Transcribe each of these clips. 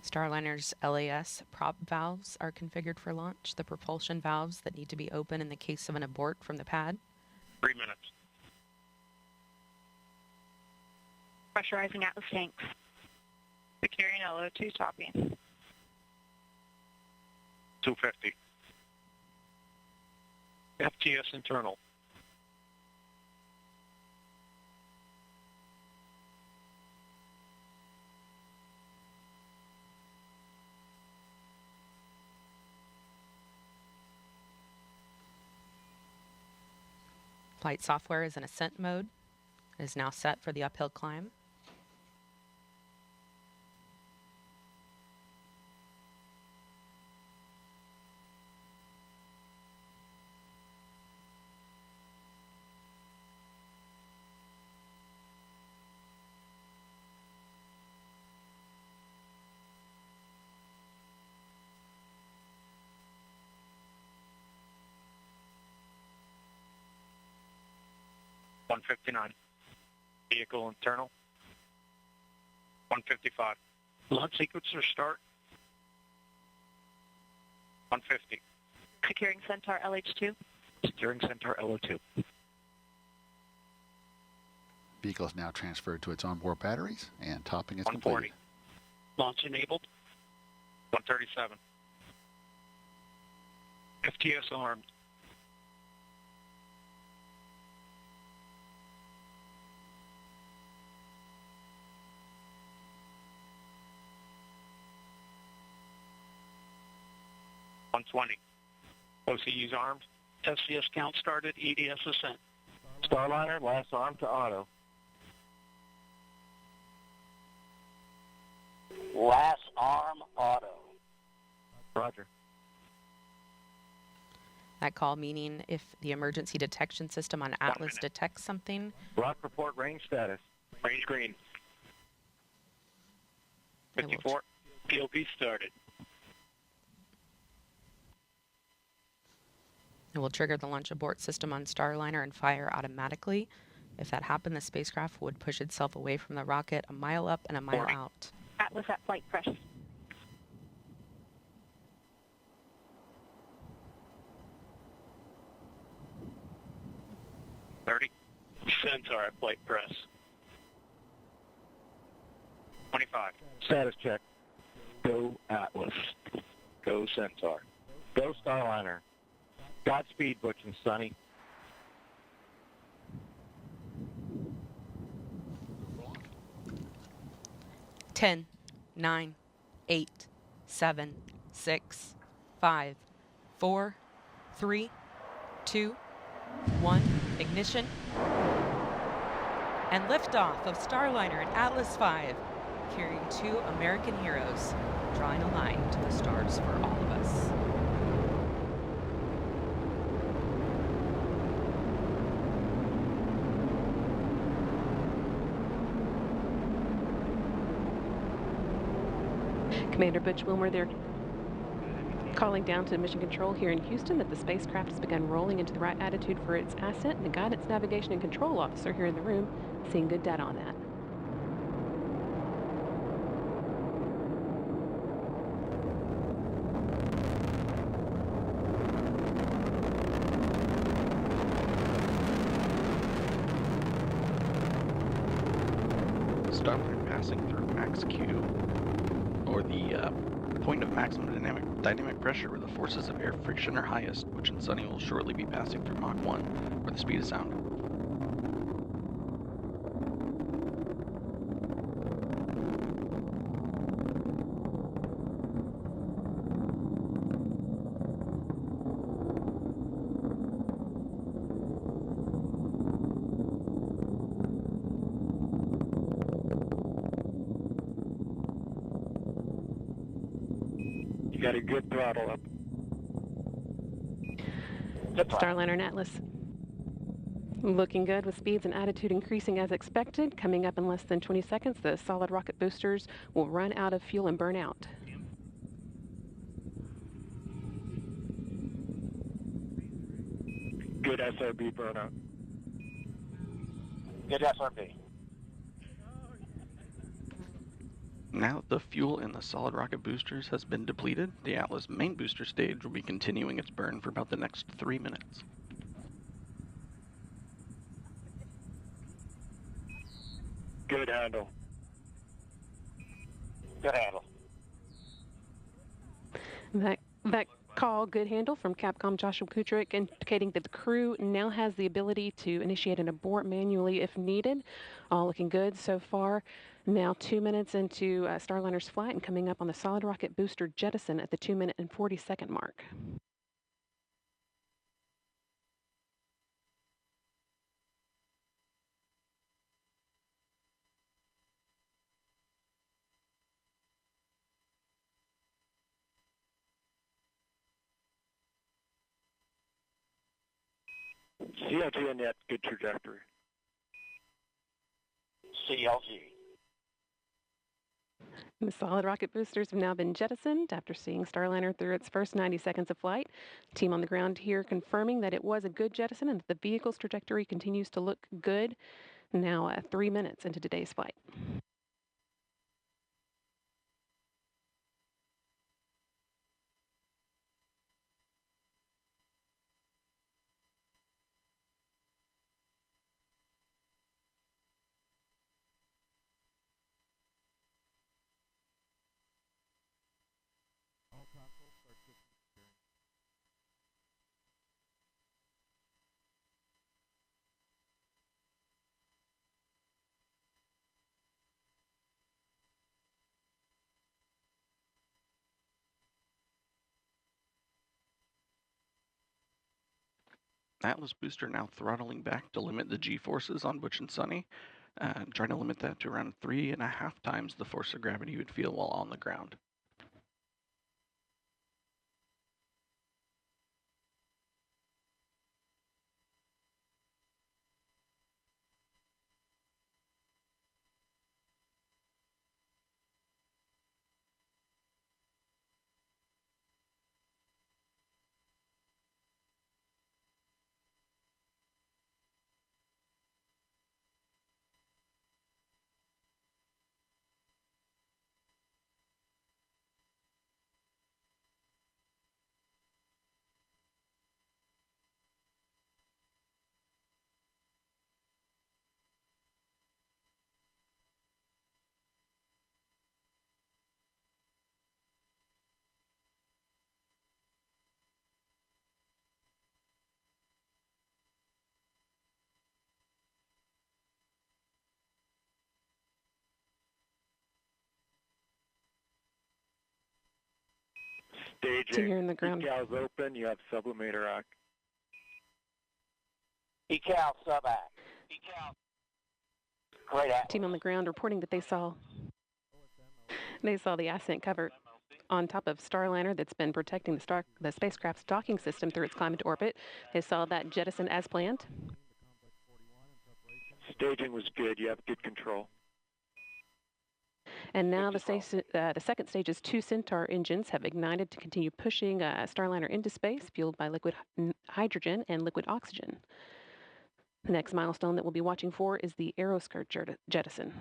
Starliner's LAS prop valves are configured for launch, the propulsion valves that need to be open in the case of an abort from the pad. 3 minutes. Pressurizing Atlas tanks. Securing LO2 topping. 250. FTS internal. Flight software is in ascent mode. It is now set for the uphill climb. $159. Vehicle internal. 155. Launch sequencer start. 150. Securing Centaur LH2. Securing Centaur LO2. Vehicle is now transferred to its onboard batteries, and topping is 140. completed. Launch enabled. 137. FTS armed. 120. OCU's armed. SCS count started. EDS ascent. Starliner, last arm to auto. Last arm auto. Roger. That call meaning if the emergency detection system on Atlas detects something. Rock report range status. Range green. 54. POP started. It will trigger the launch abort system on Starliner and fire automatically. If that happened, the spacecraft would push itself away from the rocket a mile up and a mile out. Atlas at flight press. Centaur at flight press. 25. Status check. Go Atlas. Go Centaur. Go Starliner. Godspeed, Butch and Sonny. Ten, 9, 8, 7, 6, 5, 4, 3, 2, 1. Ignition. And liftoff of Starliner and Atlas V, carrying two American heroes, drawing a line to the stars for all of us. Commander Butch Wilmer, they're calling down to Mission Control here in Houston that the spacecraft has begun rolling into the right attitude for its ascent, and the Guidance Navigation and Control Officer here in the room seeing good data on that. Starliner passing through max Q, or the point of maximum dynamic pressure where the forces of air friction are highest, which in Sunny will shortly be passing through Mach 1, where the speed of sound. Got a good throttle up. Starliner and Atlas looking good with speeds and attitude increasing as expected. Coming up in less than 20 seconds, the solid rocket boosters will run out of fuel and burn out. Good SRB burnout. Good SRB. Now that the fuel in the solid rocket boosters has been depleted, the Atlas main booster stage will be continuing its burn for about the next 3 minutes. Good handle. Good handle. That call, good handle, from Capcom Joshua Kutrick, indicating that the crew now has the ability to initiate an abort manually if needed. All looking good so far. Now 2 minutes into Starliner's flight and coming up on the solid rocket booster jettison at the 2-minute and 40-second mark. CLG and net, good trajectory. CLG. The solid rocket boosters have now been jettisoned after seeing Starliner through its first 90 seconds of flight. Team on the ground here confirming that it was a good jettison and that the vehicle's trajectory continues to look good. Now 3 minutes into today's flight. Atlas booster now throttling back to limit the G-forces on Butch and Sunny, trying to limit that to around 3.5 times the force of gravity you would feel while on the ground. Staging. Here in the ground. Decals open, you have sublimator act. Decal sub-act. Decal. Great Atlas. Team on the ground reporting that they saw the ascent cover on top of Starliner that's been protecting the spacecraft's docking system through its climb into orbit. They saw that jettison as planned. Staging was good, you have good control. And now the second stage's 2 Centaur engines have ignited to continue pushing Starliner into space, fueled by liquid hydrogen and liquid oxygen. The next milestone that we'll be watching for is the aeroskirt jettison.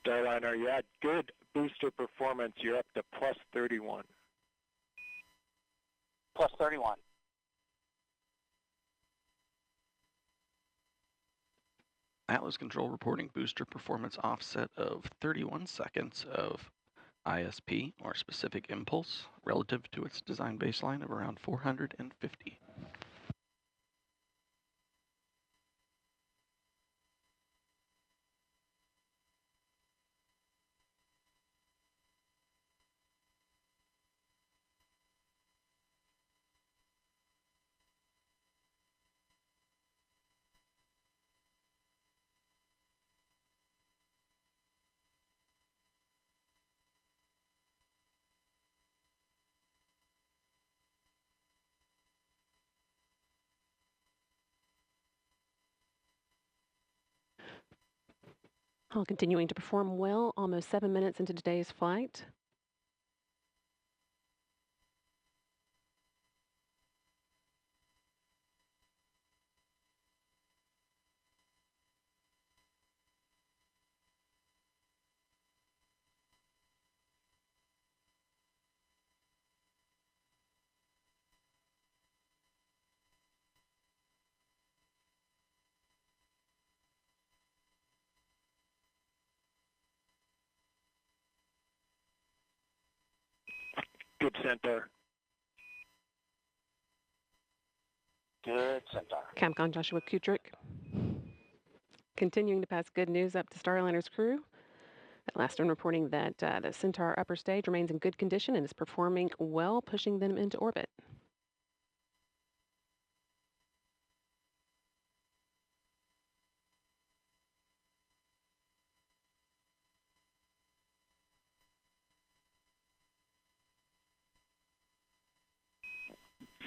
Starliner, you had good booster performance, you're up to plus 31. Plus 31. Atlas Control reporting booster performance offset of 31 seconds of ISP, or specific impulse, relative to its design baseline of around 450. All continuing to perform well, almost 7 minutes into today's flight. Good Centaur. Good Centaur. Capcom Joshua Kutrick. Continuing to pass good news up to Starliner's crew. That last one reporting that the Centaur upper stage remains in good condition and is performing well, pushing them into orbit.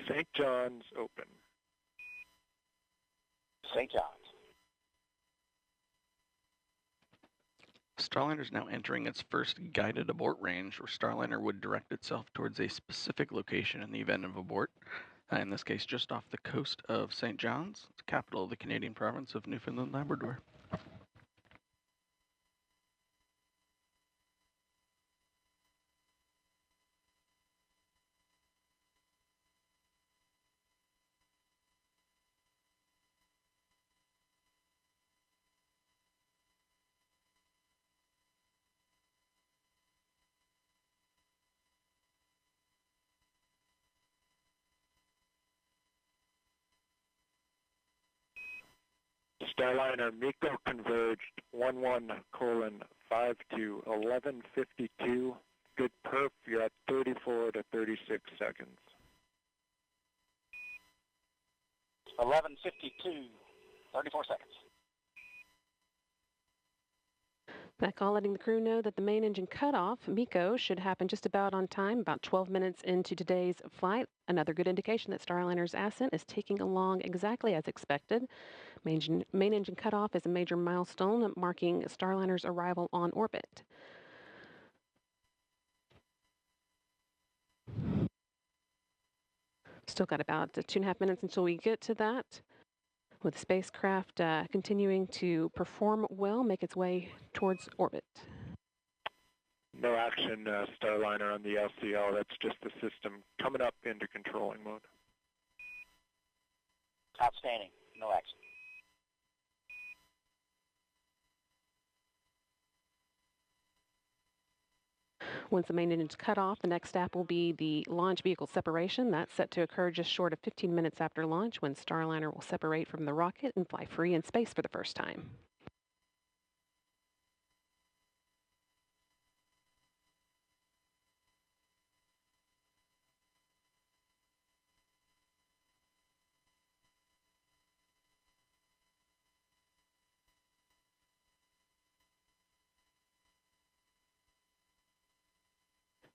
St. John's open. St. John's. Starliner is now entering its first guided abort range, where Starliner would direct itself towards a specific location in the event of abort. In this case, just off the coast of St. John's, the capital of the Canadian province of Newfoundland Labrador. Starliner MECO converged 11:5 to 11:52. Good perf, you're at 34 to 36 seconds. 11:52. 34 seconds. That call letting the crew know that the main engine cutoff, MECO, should happen just about on time, about 12 minutes into today's flight. Another good indication that Starliner's ascent is taking along exactly as expected. Main engine cutoff is a major milestone marking Starliner's arrival on orbit. Still got about 2.5 minutes until we get to that. With the spacecraft continuing to perform well, make its way towards orbit. No action, Starliner on the LCL. That's just the system coming up into controlling mode. Outstanding. No action. Once the main engine is cut off, the next step will be the launch vehicle separation. That's set to occur just short of 15 minutes after launch, when Starliner will separate from the rocket and fly free in space for the first time.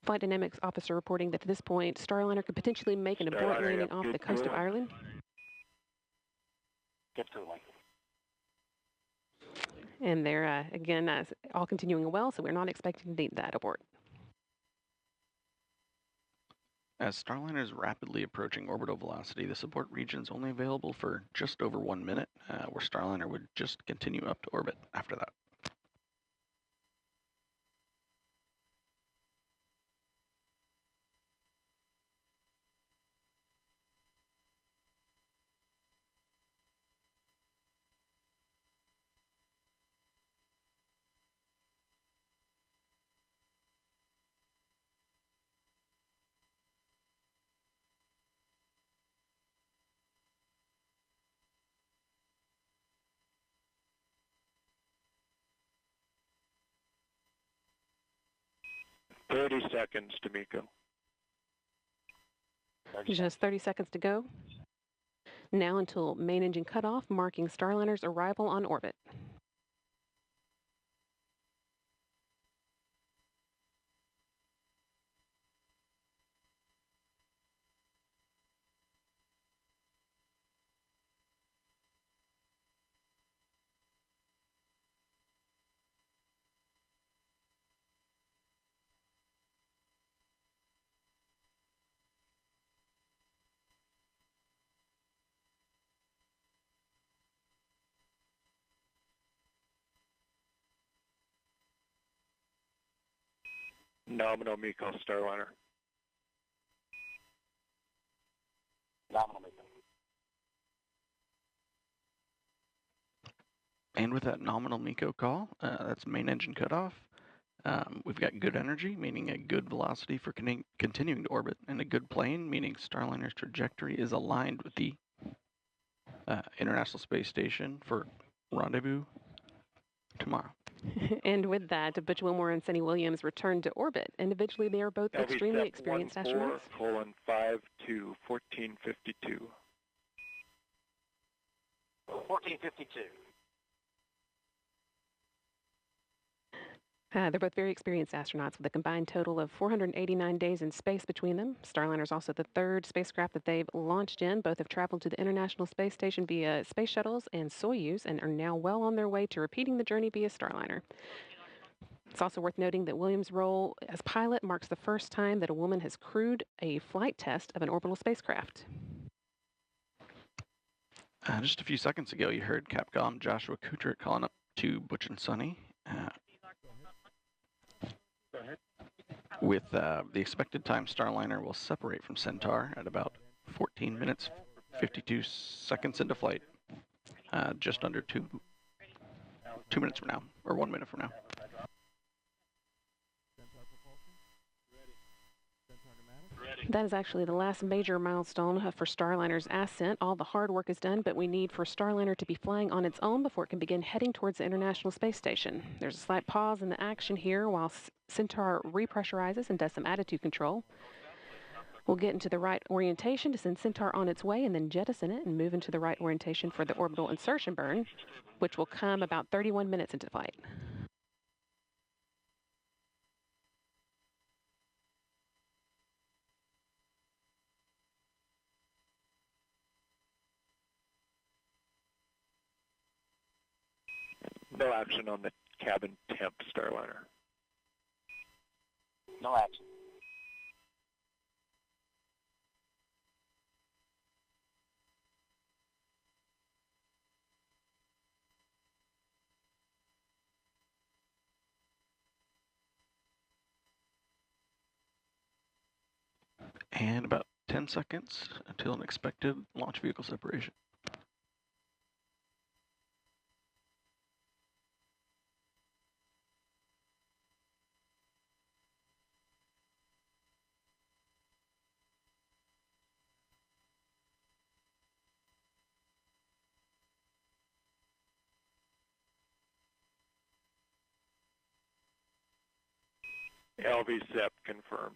Flight Dynamics officer reporting that at this point, Starliner could potentially make an abort Starliner, landing yep, off good the coast of cooling. Ireland. Good cooling. And they're, again, all continuing well, so we're not expecting to need that abort. As Starliner is rapidly approaching orbital velocity, this abort region is only available for just over 1 minute, where Starliner would just continue up to orbit after that. Thirty seconds to MECO. Just 30 seconds to go. Now until main engine cutoff, marking Starliner's arrival on orbit. Nominal MECO Starliner. Nominal MECO. And with that nominal MECO call, that's main engine cutoff. We've got good energy, meaning a good velocity for continuing to orbit, and a good plane, meaning Starliner's trajectory is aligned with the International Space Station for rendezvous tomorrow. And with that, Butch Wilmore and Sunny Williams returned to orbit. Individually, they are both extremely experienced astronauts. 14:52, 14:52. 14:52. They're both very experienced astronauts with a combined total of 489 days in space between them. Starliner is also the third spacecraft that they've launched in. Both have traveled to the International Space Station via space shuttles and Soyuz and are now well on their way to repeating the journey via Starliner. It's also worth noting that Williams' role as pilot marks the first time that a woman has crewed a flight test of an orbital spacecraft. Just a few seconds ago, you heard Capcom Joshua Kutrich calling up to Butch and Sunny. With the expected time, Starliner will separate from Centaur at about 14 minutes, 52 seconds into flight, just under 2 minutes from now, or 1 minute from now. That is actually the last major milestone for Starliner's ascent. All the hard work is done, but we need for Starliner to be flying on its own before it can begin heading towards the International Space Station. There's a slight pause in the action here while Centaur repressurizes and does some attitude control. We'll get into the right orientation to send Centaur on its way and then jettison it and move into the right orientation for the orbital insertion burn, which will come about 31 minutes into flight. No action on the cabin temp Starliner. No action. And about 10 seconds until an expected launch vehicle separation. LVSEP confirmed.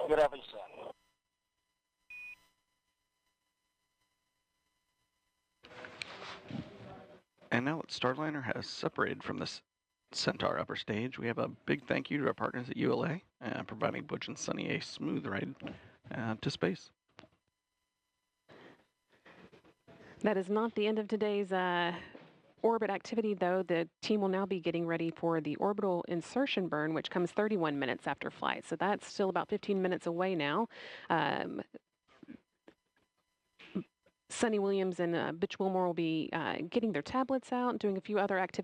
Good LVSEP. And now that Starliner has separated from this Centaur upper stage, we have a big thank you to our partners at ULA, providing Butch and Sunny a smooth ride to space. That is not the end of today's orbit activity, though. The team will now be getting ready for the orbital insertion burn, which comes 31 minutes after flight. So that's still about 15 minutes away now. Sunny Williams and Butch Wilmore will be getting their tablets out and doing a few other activities.